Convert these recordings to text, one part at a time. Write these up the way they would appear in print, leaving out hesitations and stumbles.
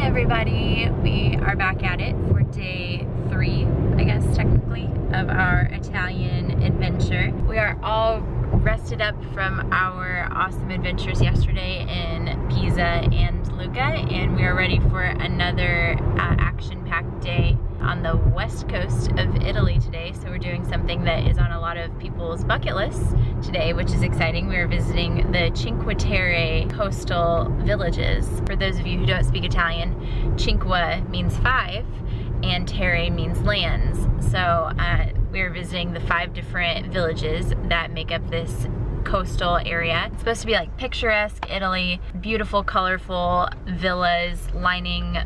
Everybody, we are back at it for day 3, I guess technically, of our Italian adventure. We are all rested up from our awesome adventures yesterday in Pisa and Lucca, and we are ready for another action-packed day on the west coast of Italy today. So we're doing something that is on a lot of people's bucket lists today, which is exciting. We are visiting the Cinque Terre coastal villages. For those of you who don't speak Italian, cinque means 5 and terre means lands. So we're visiting the 5 different villages that make up this coastal area. It's supposed to be like picturesque Italy, beautiful, colorful villas lining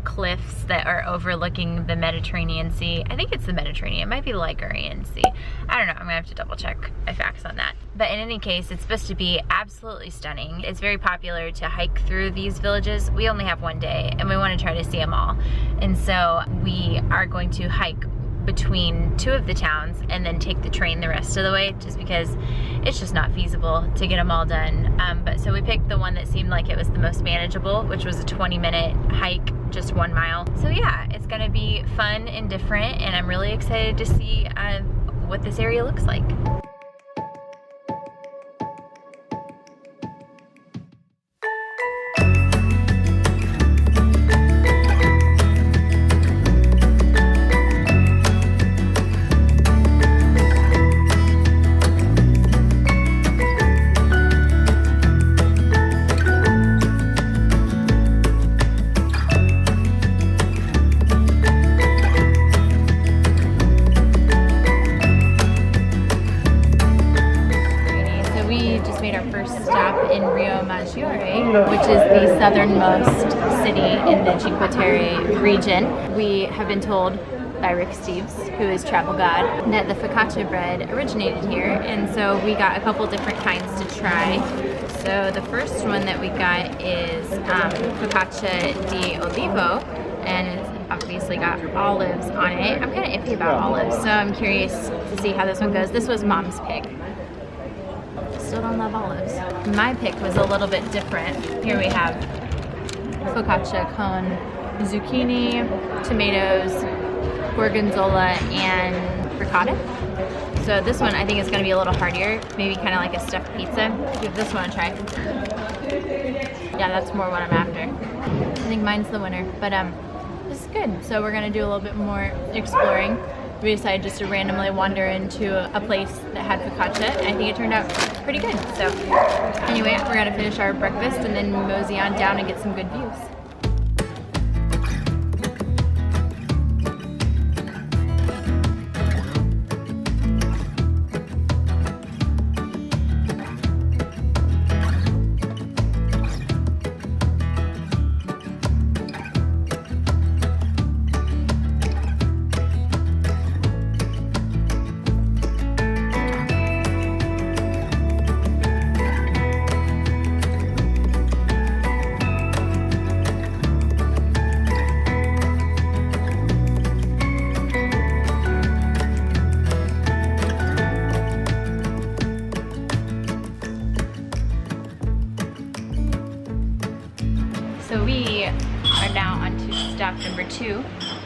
cliffs that are overlooking the Mediterranean Sea. I think it's the Mediterranean, it might be Ligurian Sea. I don't know, I'm gonna have to double check my facts on that. But in any case, it's supposed to be absolutely stunning. It's very popular to hike through these villages. We only have one day and we want to try to see them all. And so we are going to hike between 2 of the towns and then take the train the rest of the way, just because it's just not feasible to get them all done. But so we picked the one that seemed like it was the most manageable, which was a 20-minute hike, just 1 mile. So yeah, it's gonna be fun and different, and I'm really excited to see what this area looks like. In Riomaggiore, which is the southernmost city in the Cinque Terre region. We have been told by Rick Steves, who is travel god, that the focaccia bread originated here, and so we got a couple different kinds to try. So the first one that we got is focaccia di olivo, and it's obviously got olives on it. I'm kind of iffy about olives, so I'm curious to see how this one goes. This was Mom's pick. Still don't love olives. My pick was a little bit different. Here we have focaccia con zucchini, tomatoes, gorgonzola, and ricotta. So this one I think is going to be a little heartier, maybe kind of like a stuffed pizza. Give this one a try. Yeah, that's more what I'm after. I think mine's the winner, but this is good. So we're going to do a little bit more exploring. We decided just to randomly wander into a place that had focaccia, and I think it turned out pretty good. So anyway, we're gonna finish our breakfast and then mosey on down and get some good views. So we are now on to stop number 2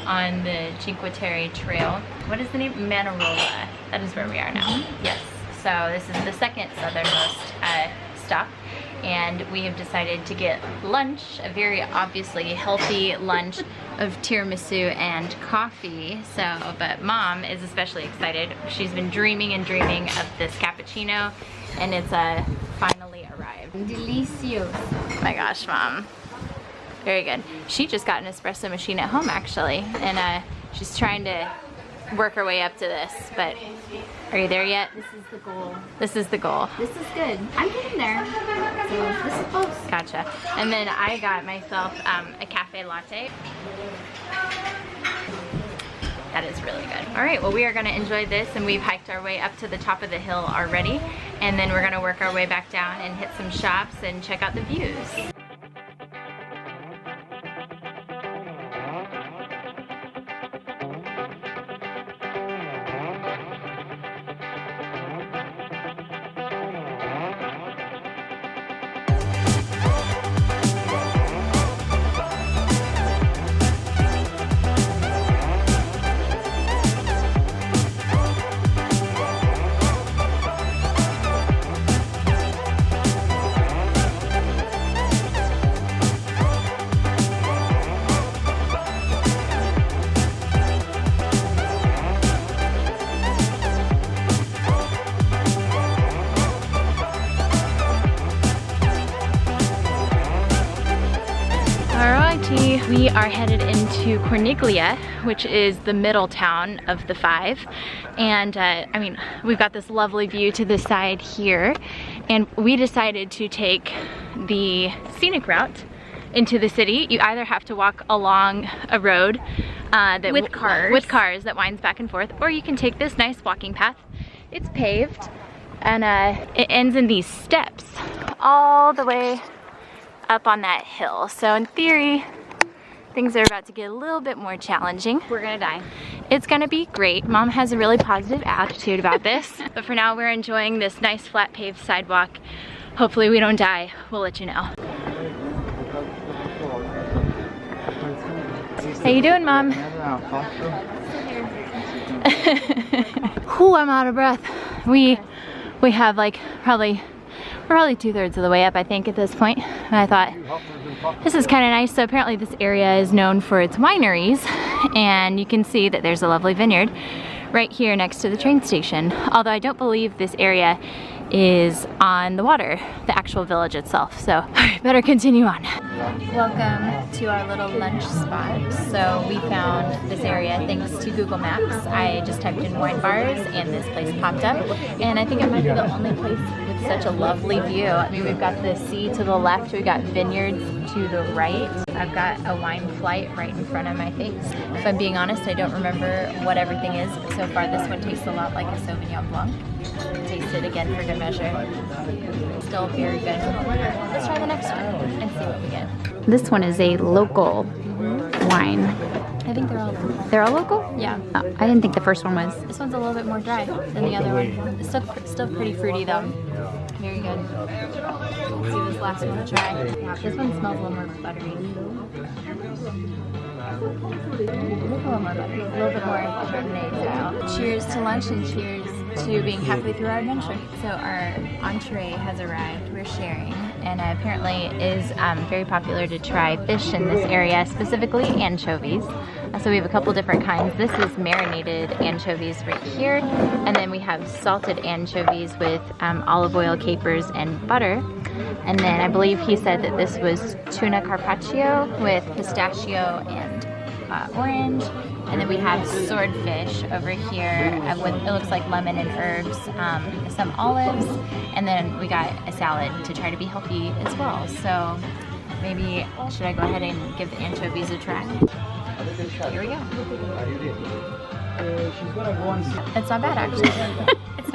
on the Cinque Terre trail. What is the name? Manarola. That is where we are now. Yes. So this is the second southernmost stop, and we have decided to get lunch, a very obviously healthy lunch of tiramisu and coffee. So, but Mom is especially excited. She's been dreaming and dreaming of this cappuccino, and it's finally arrived. Delicioso. Oh my gosh, Mom. Very good. She just got an espresso machine at home actually, and she's trying to work her way up to this, but are you there yet? This is the goal. This is the goal. This is good. I'm getting there. So this is close. Gotcha. And then I got myself a cafe latte. That is really good. All right, well, we are gonna enjoy this, and we've hiked our way up to the top of the hill already, and then we're gonna work our way back down and hit some shops and check out the views. We are headed into Corniglia, which is the middle town of the 5. And I mean, we've got this lovely view to the side here. And we decided to take the scenic route into the city. You either have to walk along a road with cars that winds back and forth, or you can take this nice walking path. It's paved, and it ends in these steps all the way up on that hill. So in theory, things are about to get a little bit more challenging. We're gonna die. It's gonna be great. Mom has a really positive attitude about this. But for now, we're enjoying this nice flat paved sidewalk. Hopefully we don't die. We'll let you know. How you doing, Mom? Whew, I'm out of breath. We have like we're probably 2/3 of the way up, I think, at this point. And I thought, this is kind of nice. So apparently this area is known for its wineries, and you can see that there's a lovely vineyard right here next to the train station. Although I don't believe this area is on the water, the actual village itself. So I better continue on. Welcome to our little lunch spot. So we found this area thanks to Google Maps. I just typed in wine bars and this place popped up. And I think it might be the only place with such a lovely view. I mean, we've got the sea to the left, we've got vineyards to the right. I've got a wine flight right in front of my face. If I'm being honest, I don't remember what everything is, but so far this one tastes a lot like a Sauvignon Blanc. Taste it again for good measure. Still very good. Let's try the next one and see what we get. This one is a local wine. I think they're all local. They're all local? Yeah. Oh, I didn't think the first one was. This one's a little bit more dry than the other one. It's still pretty fruity though. Very good. Let's do this last one to try. Yeah, this one smells a little more buttery. A little more buttery. A little bit more Chardonnay style. Cheers to lunch and cheers to being halfway through our adventure. So our entree has arrived. We're sharing, and apparently it is very popular to try fish in this area, specifically anchovies. So we have a couple different kinds. This is marinated anchovies right here, and then we have salted anchovies with olive oil, capers, and butter. And then I believe he said that this was tuna carpaccio with pistachio and orange. And then we have swordfish over here with, it looks like lemon and herbs, some olives, and then we got a salad to try to be healthy as well. So maybe, should I go ahead and give the anchovies a try? Here we go. It's not bad, actually. It's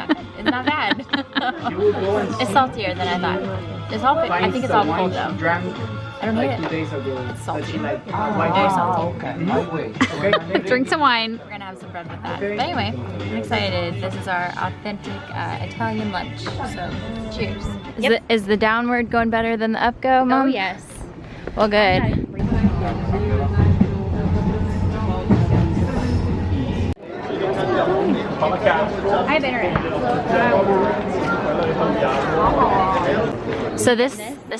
not bad. It's saltier than I thought. It's all, I think it's all cold though. I don't hate it. It's salty. Very salty. Drink some wine. We're gonna have some bread with that. But anyway, I'm excited. This is our authentic Italian lunch. So, cheers. Is the downward going better than the up go, Mom? Oh yes. Well, good. I have internet. So this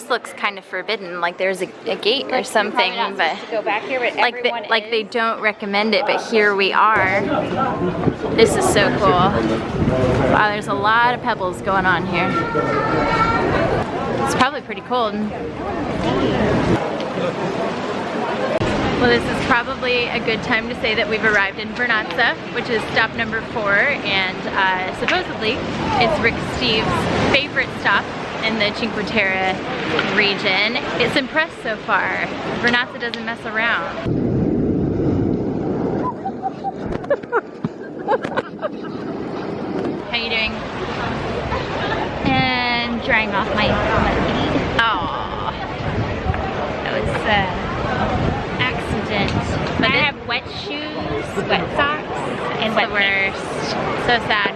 looks kind of forbidden, like there's a gate or something, but to go back here, but like they don't recommend it, but here we are. This is so cool. Wow, there's a lot of pebbles going on here. It's probably pretty cold. Well, this is probably a good time to say that we've arrived in Vernazza, which is stop number 4, and supposedly it's Rick Steve's favorite stop in the Cinque Terre region. It's impressed so far. Vernazza doesn't mess around. How you doing? And drying off my feet. Oh, that was accident. But I have wet shoes, wet socks, and wet the worst. So sad.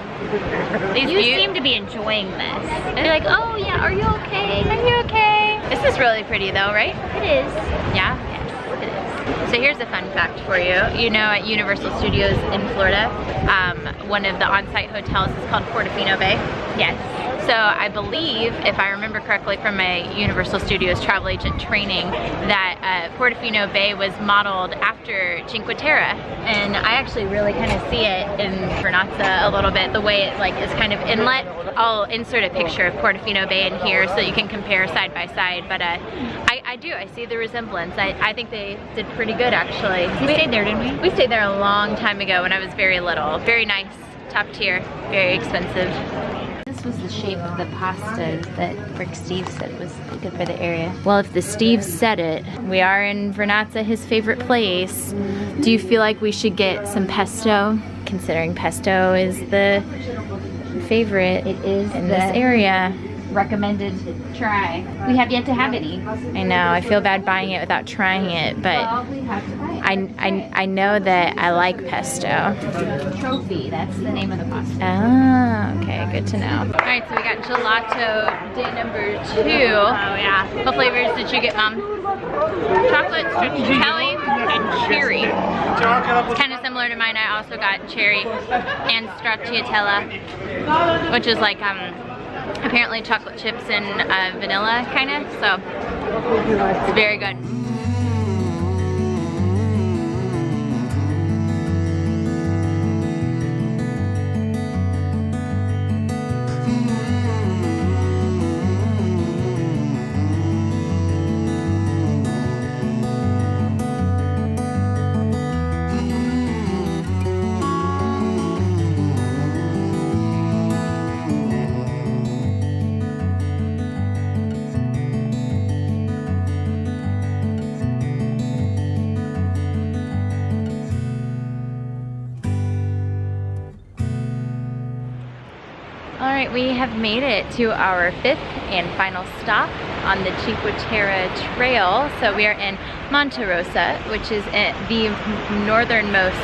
You seem to be enjoying this. You're like, oh yeah, are you okay? Are you okay? This is really pretty though, right? It is. Yeah? Yes, it is. So here's a fun fact for you. You know, at Universal Studios in Florida, one of the on-site hotels is called Portofino Bay. Yes. So I believe, if I remember correctly from my Universal Studios travel agent training, that Portofino Bay was modeled after Cinque Terre. And I actually really kind of see it in Vernazza a little bit, the way it like is kind of inlet. I'll insert a picture of Portofino Bay in here so you can compare side by side. But I I do. I see the resemblance. I think they did pretty good, actually. We stayed there, didn't we? We stayed there a long time ago when I was very little. Very nice, top tier, very expensive. This was the shape of the pasta that Rick Steve said was good for the area. Well, if the Steve said it, we are in Vernazza, his favorite place. Do you feel like we should get some pesto? Considering pesto is the favorite in this area. Recommended try. We have yet to have any. I know, I feel bad buying it without trying it, but I know that I like pesto. Trophy, that's the name of the pasta. Oh, okay, good to know. All right, so we got gelato day number 2. Oh yeah. What flavors did you get, Mom? Chocolate, stracciatella, and cherry. It's kind of similar to mine. I also got cherry and stracciatella, which is like apparently chocolate chips and vanilla kind of, so it's very good. Alright, we have made it to our 5th and final stop on the Cinque Terre trail. So we are in Monterosso, which is the northernmost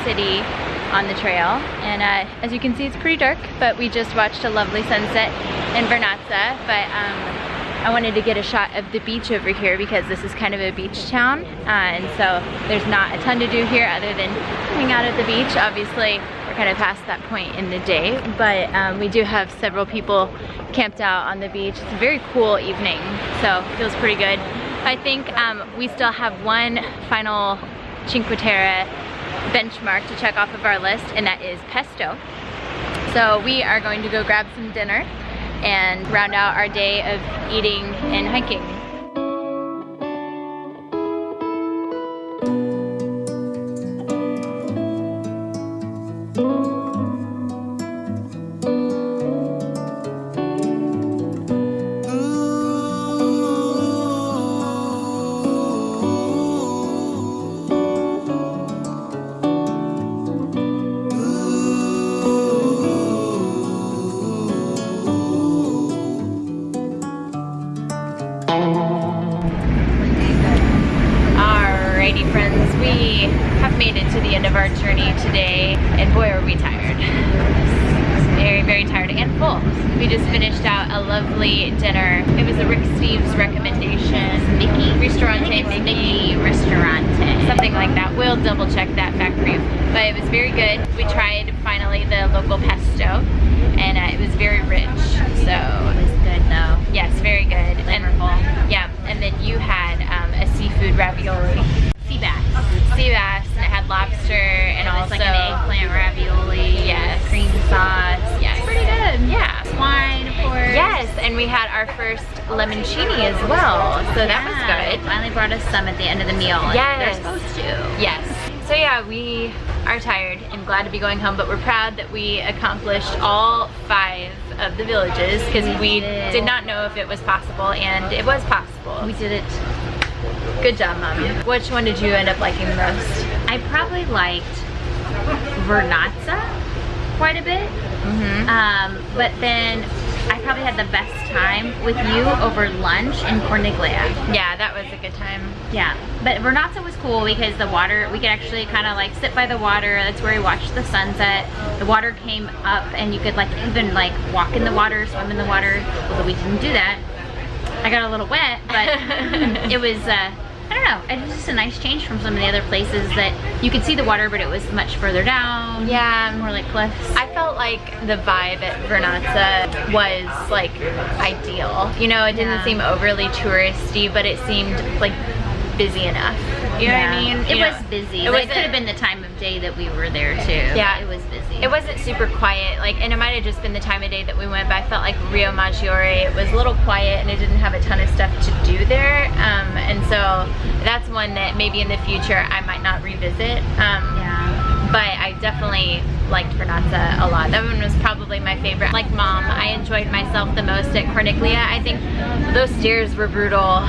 city on the trail. And as you can see, it's pretty dark, but we just watched a lovely sunset in Vernazza. But I wanted to get a shot of the beach over here because this is kind of a beach town. And so there's not a ton to do here other than hang out at the beach. Obviously, we're kind of past that point in the day, but we do have several people camped out on the beach. It's a very cool evening, so it feels pretty good. I think we still have one final Cinque Terre benchmark to check off of our list, and that is pesto. So we are going to go grab some dinner and round out our day of eating and hiking. Alrighty friends, we have made it to the end of our journey today, and boy are we tired. Very, very tired and full. We just finished out a lovely dinner. It was a Rick Steve's recommendation. Miky. Ristorante Miky. Ristorante. Something like that. We'll double check that fact for you. But it was very good. We tried finally the local pesto, and it was very rich. So it was good though. Yes, very good. Flavorful. Yeah, and then you had a seafood ravioli. Sea bass. Sea bass, and it had lobster, and It was also like an eggplant ravioli. Yes. Cream sauce. Yes. Pretty good. Yeah. Wine, of course. Yes, and we had our first lemoncini as well, so that was good. Finally brought us some at the end of the meal. Like Yes. they're supposed to. Yes. So yeah, we are tired and glad to be going home, but we're proud that we accomplished all 5 of the villages because we did not know if it was possible, and it was possible. We did it. Good job, Mom. Which one did you end up liking the most? I probably liked Vernazza quite a bit. But then I probably had the best time with you over lunch in Corniglia. Yeah, that was a good time. Yeah, but Vernazza was cool because the water, we could actually kind of like sit by the water. That's where we watched the sunset. The water came up and you could like even like walk in the water, swim in the water. Although we didn't do that. I got a little wet, but it was, I don't know, it was just a nice change from some of the other places that you could see the water, but it was much further down. Yeah. More like cliffs. I felt like the vibe at Vernazza was like ideal. You know, it didn't seem overly touristy, but it seemed like busy enough. You know what I mean? It was busy. It could have been the time of day that we were there too. Yeah, it was busy. It wasn't super quiet, like, and it might have just been the time of day that we went, but I felt like Riomaggiore was a little quiet and it didn't have a ton of stuff to do there. And so that's one that maybe in the future I might not revisit. But I definitely liked Vernazza a lot. That one was probably my favorite. Like Mom, I enjoyed myself the most at Corniglia. I think those stairs were brutal.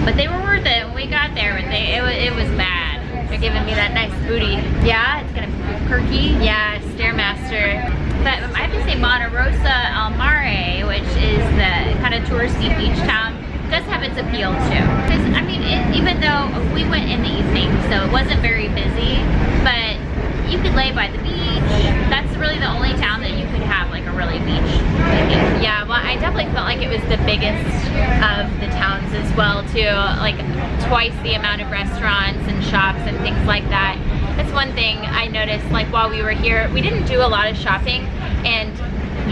But they were worth it when we got there, but it was bad. They're giving me that nice booty. Yeah, it's gonna be perky. Yeah, Stairmaster. But I have to say Manarola al Mare, which is the kind of touristy beach town, does have its appeal too. Because I mean, even though we went in the evening, so it wasn't very busy, but you could lay by the beach. That's really the only town that you could have like a really beach. Yeah, well, I definitely felt like it was the biggest of the towns as well too. Like twice the amount of restaurants and shops and things like that. That's one thing I noticed, like while we were here, we didn't do a lot of shopping, and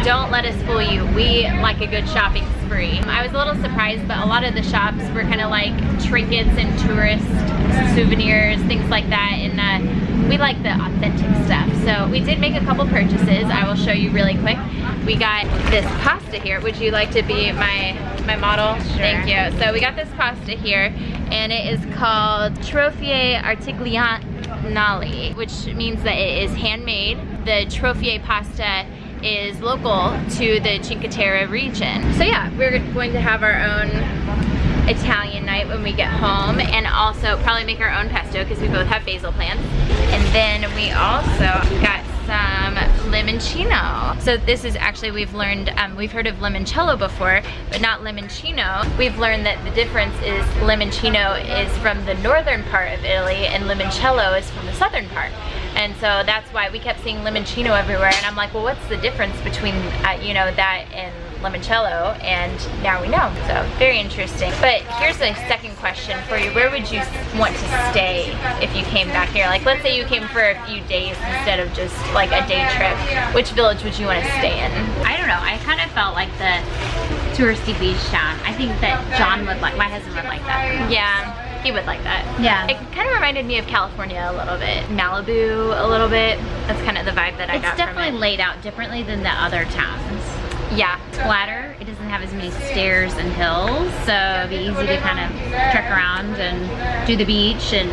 don't let us fool you, we like a good shopping spree. I was a little surprised, but a lot of the shops were kind of like trinkets and tourist souvenirs, things like that, and we like the authentic stuff. So we did make a couple purchases. I will show you really quick. We got this pasta here. Would you like to be my model? Sure. Thank you. So we got this pasta here, and it is called Trofie Artigianali, which means that it is handmade. The Trofie pasta is local to the Cinque Terre region. So yeah, we're going to have our own Italian night when we get home, and also probably make our own pesto because we both have basil plants. And then we also got some limoncino. So this is actually, we've learned, we've heard of limoncello before, but not limoncino. We've learned that the difference is limoncino is from the northern part of Italy and limoncello is from the southern part. And so that's why we kept seeing limoncino everywhere, and I'm like, well, what's the difference between you know, that and limoncello? And now we know. So very interesting. But here's a second question for you. Where would you want to stay if you came back here? Like, let's say you came for a few days instead of just like a day trip. Which village would you want to stay in? I don't know. I kind of felt like the touristy beach town. I think that John would like, my husband would like that. Yeah. He would like that. Yeah. It kind of reminded me of California a little bit. Malibu a little bit. That's kind of the vibe that I got from it. It's definitely laid out differently than the other towns. Yeah. It's flatter. It doesn't have as many stairs and hills, so it'd be easy to kind of trek around and do the beach and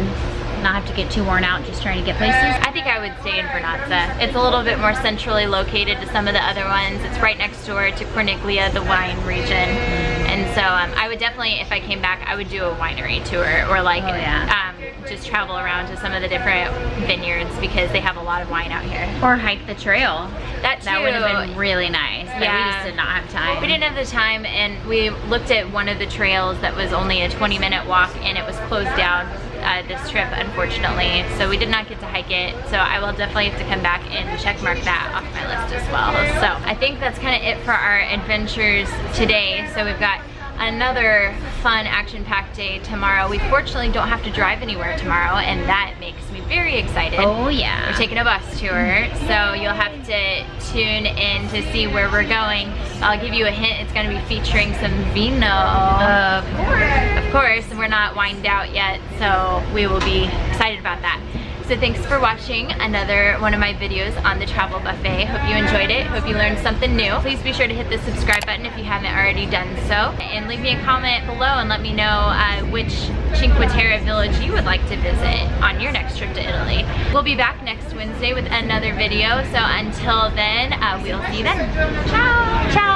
not have to get too worn out just trying to get places. I think I would stay in Vernazza. It's a little bit more centrally located to some of the other ones. It's right next door to Corniglia, the wine region. And so I would definitely, if I came back, I would do a winery tour, or like just travel around to some of the different vineyards because they have a lot of wine out here. Or hike the trail. That too. That would have been really nice, but we just did not have time. We didn't have the time, and we looked at one of the trails that was only a 20-minute walk, and it was closed down this trip, unfortunately. So we did not get to hike it. So I will definitely have to come back and check mark that off my list as well. So I think that's kind of it for our adventures today. So we've got another fun action-packed day tomorrow. We fortunately don't have to drive anywhere tomorrow, and that makes me very excited. Oh yeah. We're taking a bus tour, so you'll have to tune in to see where we're going. I'll give you a hint, it's going to be featuring some vino. Of course. Of course, and we're not wined out yet, so we will be excited about that. So thanks for watching another one of my videos on the travel buffet. Hope you enjoyed it. Hope you learned something new. Please be sure to hit the subscribe button if you haven't already done so. And leave me a comment below and let me know which Cinque Terre village you would like to visit on your next trip to Italy. We'll be back next Wednesday with another video. So until then, we'll see you then. Ciao! Ciao!